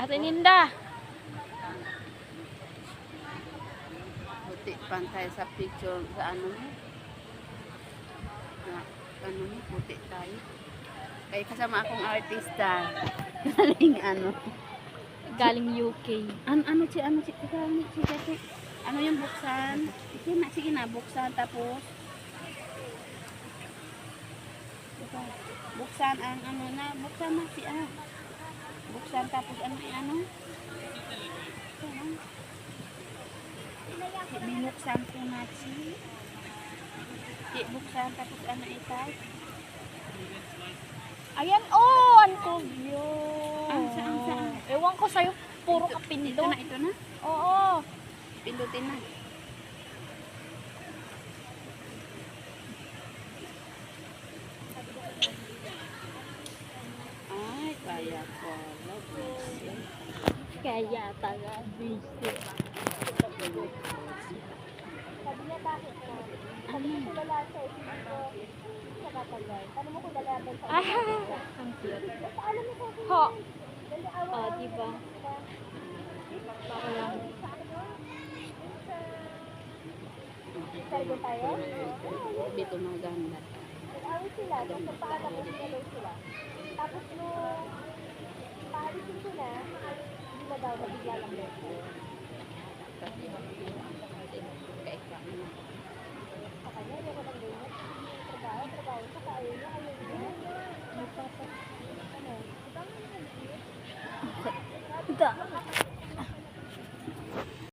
Ate Ninda. Puti pantay sa picture sa ano mo. Na, ano mo, puti tayo. Kaya kasama akong artista. Galing ano. Galing UK. Ano si ano yung buksan? Sige na, buksan tapos ito, buksan ang ano na, buksan na si buksan tapos ano ano? Binuksan ko na si buksan tapos ano itay? Ayan, oh! Ang kogyo. Saan? Ewan ko sa'yo, puro ka Ito pindot. na, ito na. Oo. Pindutin na. Ay, kaya ko. Kaya taga busy. Sabi niya bakit po? Sabi niya kulala sa isip sa katagal. Paano mo kulala sa ang cute. Alam mo sa akin. Ho. Oh, diba? Baka lang. Sargo tayo? Dito maganda. Nag-awit sila, tapos nagpaalam mo sila. Tapos nung paalisin ko na, hindi na daw, nabigla lang daw.